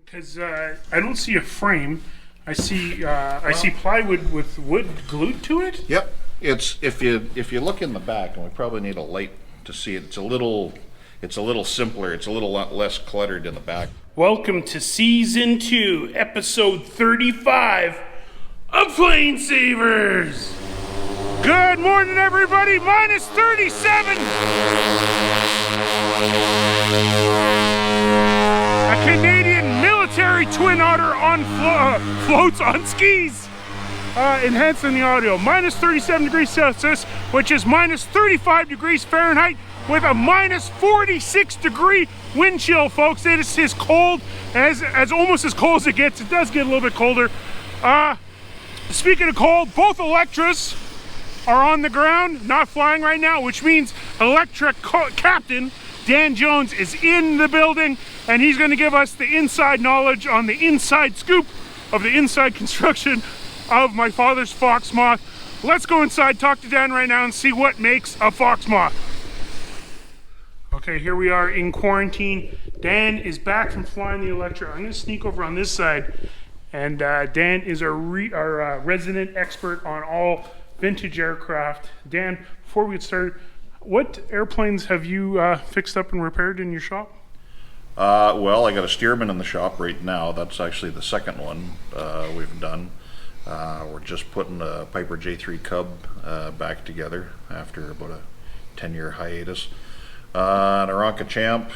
Because I don't see a frame. I see plywood with wood glued to it. Yep. It's if you look in the back, and we probably need a light to see it. It's a little simpler. It's a little less cluttered in the back. Welcome to Season 2, Episode 35 of PlaneSavers. Good morning, everybody. Minus 37. A Canadian military twin otter on floats on skis. Enhancing the audio. Minus 37 degrees Celsius, which is minus 35 degrees Fahrenheit, with a minus 46 degree wind chill, folks. It is as cold as almost as cold as it gets. It does get a little bit colder. Speaking of cold, both Electras are on the ground, not flying right now, which means Electra Captain Dan Jones is in the building, and he's going to give us the inside knowledge on the inside scoop of the inside construction of my father's Fox Moth. Let's go inside, talk to Dan right now, and see what makes a Fox Moth. Okay, here we are in quarantine. Dan is back from flying the Electra. I'm going to sneak over on this side, and Dan is our resident expert on all vintage aircraft. Dan, before we get started, what airplanes have you fixed up and repaired in your shop? Well, I got a Stearman in the shop right now. That's actually the second one we've done. We're just putting a Piper J3 Cub back together after about a 10-year hiatus. An Aranca Champ.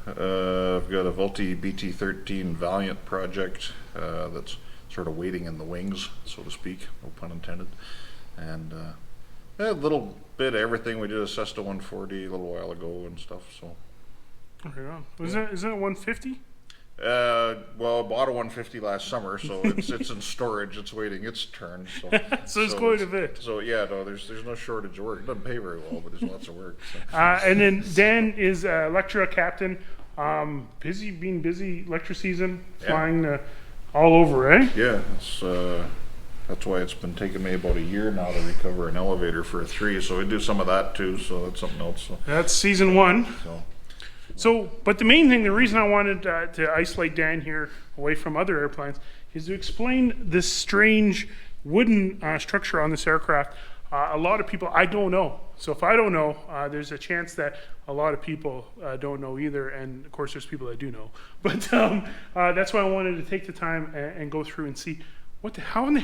I've got a Vultee BT-13 Valiant project that's sort of waiting in the wings, so to speak, no pun intended. And a little bit of everything. We did a Cessna 140 a little while ago and stuff. So. Okay, wow. Isn't it 150? Well, I bought a 150 last summer, so it's in storage. It's waiting its turn. So, so it's quite a bit. So yeah, no, there's no shortage of work. It doesn't pay very well, but there's lots of work. So. And then Dan is Electra Captain. Being busy Electra season, flying all over, eh? Yeah, that's why it's been taking me about a year now to recover an elevator for a 3. So we do some of that too. So that's something else. So. That's season 1. So, but the main thing, the reason I wanted to isolate Dan here away from other airplanes is to explain this strange wooden structure on this aircraft. A lot of people, I don't know. So if I don't know, there's a chance that a lot of people don't know either. And of course, there's people that do know. But that's why I wanted to take the time and go through and see how in the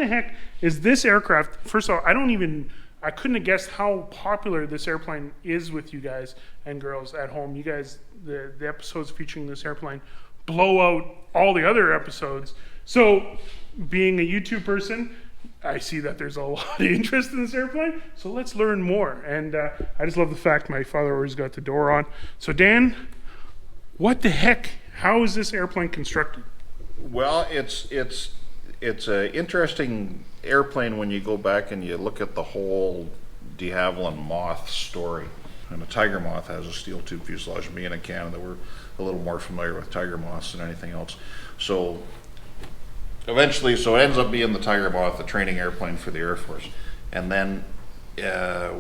heck is this aircraft? First of all, I couldn't have guessed how popular this airplane is with you guys and girls at home. You guys, the episodes featuring this airplane blow out all the other episodes. So being a YouTube person, I see that there's a lot of interest in this airplane. So let's learn more. And I just love the fact my father always got the door on. So Dan, what the heck? How is this airplane constructed? Well, it's an interesting airplane when you go back and you look at the whole de Havilland Moth story. And a Tiger Moth has a steel tube fuselage. Me and in Canada, we're a little more familiar with Tiger Moths than anything else. So eventually, it ends up being the Tiger Moth, the training airplane for the Air Force. And then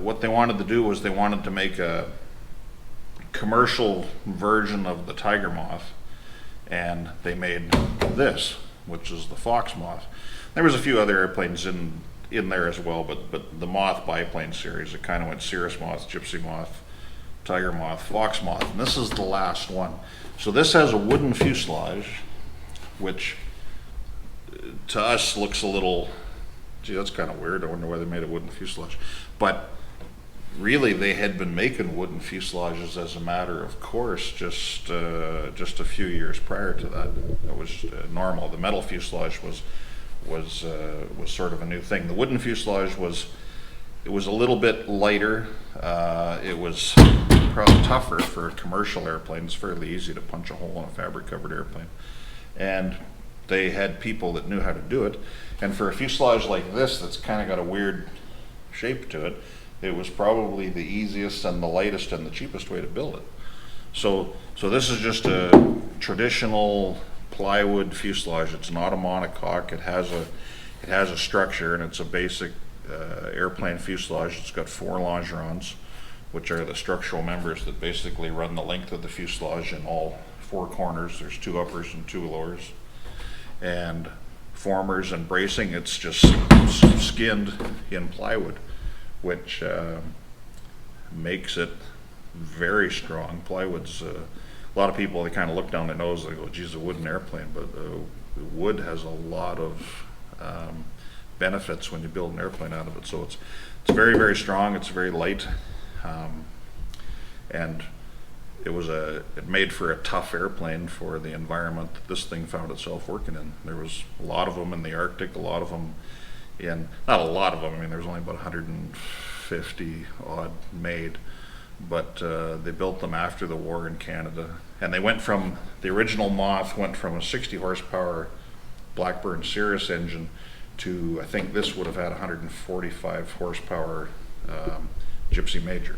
what they wanted to do was they wanted to make a commercial version of the Tiger Moth. And they made this, which is the Fox Moth. There was a few other airplanes in there as well, but the Moth biplane series, it kind of went Cirrus Moth, Gypsy Moth, Tiger Moth, Fox Moth, and this is the last one. So this has a wooden fuselage, which to us looks a little, gee, that's kind of weird. I wonder why they made a wooden fuselage. But really, they had been making wooden fuselages as a matter of course just a few years prior to that. It was normal. The metal fuselage was sort of a new thing. The wooden fuselage was a little bit lighter. It was probably tougher for a commercial airplane. It's fairly easy to punch a hole in a fabric-covered airplane, and they had people that knew how to do it. And for a fuselage like this, that's kind of got a weird shape to it, it was probably the easiest and the lightest and the cheapest way to build it. So this is just a traditional plywood fuselage. It's not a monocoque. It has a structure, and it's a basic airplane fuselage. It's got 4 longerons, which are the structural members that basically run the length of the fuselage in all 4 corners. There's 2 uppers and 2 lowers. And formers and bracing, it's just skinned in plywood, which makes it very strong. Plywood's, a lot of people, they kind of look down their nose, they go, geez, a wooden airplane, but wood has a lot of benefits when you build an airplane out of it. So it's very, very strong, it's very light, and it made for a tough airplane for the environment that this thing found itself working in. There was a lot of them in the Arctic, a lot of them not a lot of them, I mean there's only about 150 odd made, but they built them after the war in Canada. And they went from, the original Moth went from a 60 horsepower Blackburn Cirrus engine to, I think this would have had 145 horsepower Gypsy Major.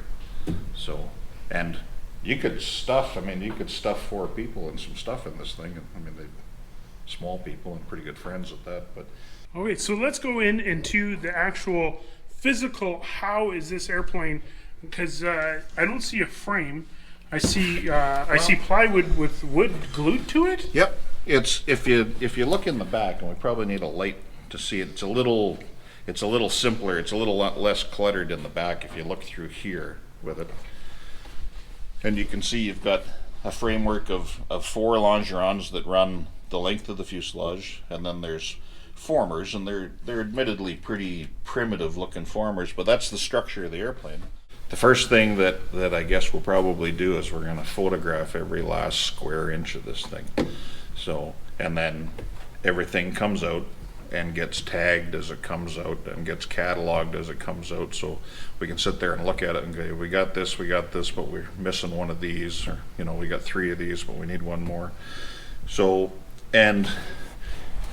So, and you could stuff 4 people and some stuff in this thing. I mean, small people and pretty good friends at that, but. Okay, so let's go into the actual physical, how is this airplane, because I don't see a frame. I see plywood with wood glued to it. Yep. It's if you look in the back, and we probably need a light to see it. It's a little simpler. It's a little less cluttered in the back if you look through here with it. And you can see you've got a framework of 4 longerons that run the length of the fuselage, and then there's formers, and they're admittedly pretty primitive looking formers, but that's the structure of the airplane. The first thing that I guess we'll probably do is we're going to photograph every last square inch of this thing. So, and then everything comes out and gets tagged as it comes out and gets cataloged as it comes out, so we can sit there and look at it and go, we got this, but we're missing one of these, or we got 3 of these, but we need 1 more. So, and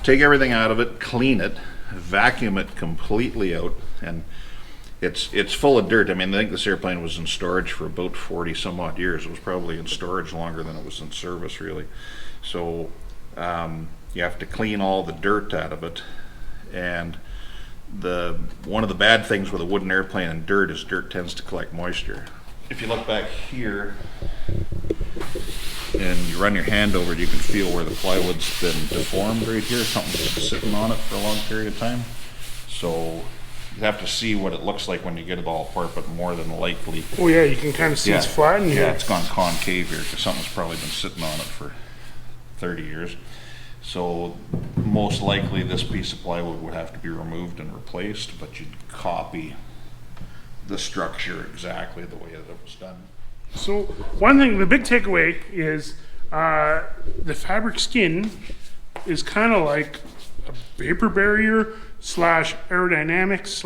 take everything out of it, clean it, vacuum it completely out, and it's full of dirt. I mean, I think this airplane was in storage for about 40 some odd years. It was probably in storage longer than it was in service, really. So you have to clean all the dirt out of it. And one of the bad things with a wooden airplane and dirt is dirt tends to collect moisture. If you look back here and you run your hand over it, you can feel where the plywood's been deformed right here. Something's been sitting on it for a long period of time. So you have to see what it looks like when you get it all apart, but more than likely. Oh yeah, you can kind of see it's flattened here. Yeah, it's gone concave here because something's probably been sitting on it for 30 years. So most likely this piece of plywood would have to be removed and replaced, but you'd copy the structure exactly the way that it was done. So one thing, the big takeaway is the fabric skin is kind of like a vapor barrier / aerodynamics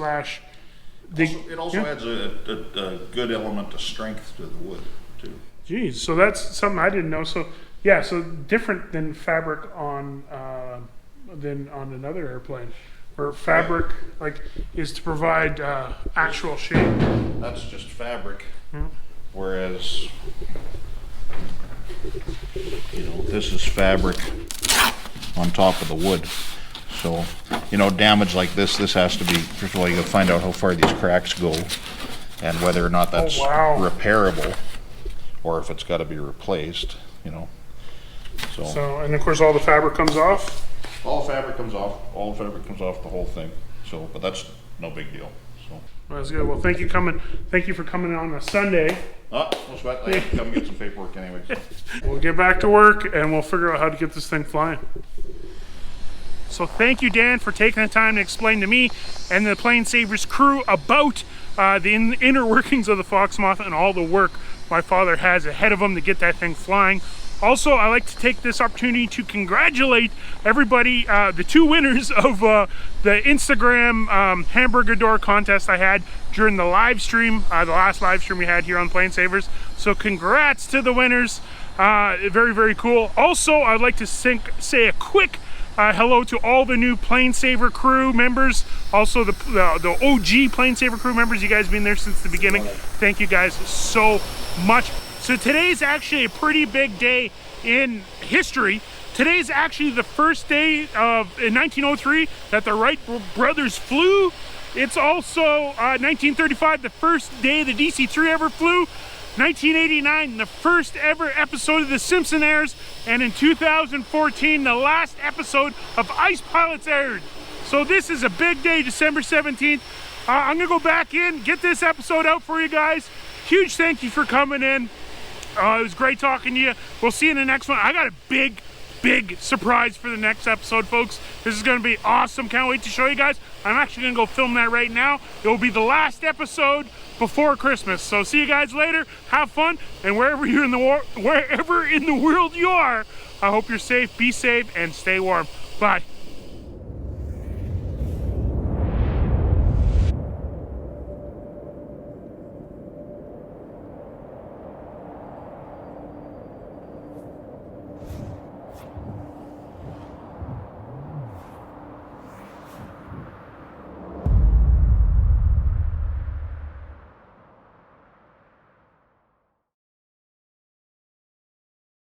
/ it also adds a good element of strength to the wood too. Geez, so that's something I didn't know. So yeah, so different than fabric on another airplane, where fabric is to provide actual shape. That's just fabric, whereas this is fabric on top of the wood. So, damage like this has to be, first of all, you gotta find out how far these cracks go and whether or not that's repairable or if it's gotta be replaced, So, and of course all the fabric comes off? All the fabric comes off. All the fabric comes off the whole thing. So, but that's no big deal. So. Well, that's good. Well, thank you for coming on a Sunday. No sweat. I have to come get some paperwork anyway. So. We'll get back to work and we'll figure out how to get this thing flying. So thank you, Dan, for taking the time to explain to me and the PlaneSavers crew about the inner workings of the Fox Moth and all the work my father has ahead of him to get that thing flying. Also, I like to take this opportunity to congratulate everybody, the 2 winners of the Instagram hamburger door contest I had during the live stream, the last live stream we had here on PlaneSavers. So congrats to the winners. Very, very cool. Also, I'd like to say a quick hello to all the new PlaneSaver crew members, also the OG PlaneSaver crew members. You guys have been there since the beginning. Thank you guys so much. So today's actually a pretty big day in history. Today's actually the first day in 1903 that the Wright brothers flew. It's also 1935, the first day the DC-3 ever flew. 1989, the first ever episode of The Simpsons airs, and in 2014, the last episode of Ice Pilots aired. So this is a big day, December 17th. I'm gonna go back in, get this episode out for you guys. Huge thank you for coming in. It was great talking to you. We'll see you in the next one. I got a big surprise for the next episode, folks. This is gonna be awesome. Can't wait to show you guys. I'm actually gonna go film that right now. It will be the last episode before Christmas. So see you guys later. Have fun, and wherever in the world you are, I hope you're safe, be safe, and stay warm. Bye.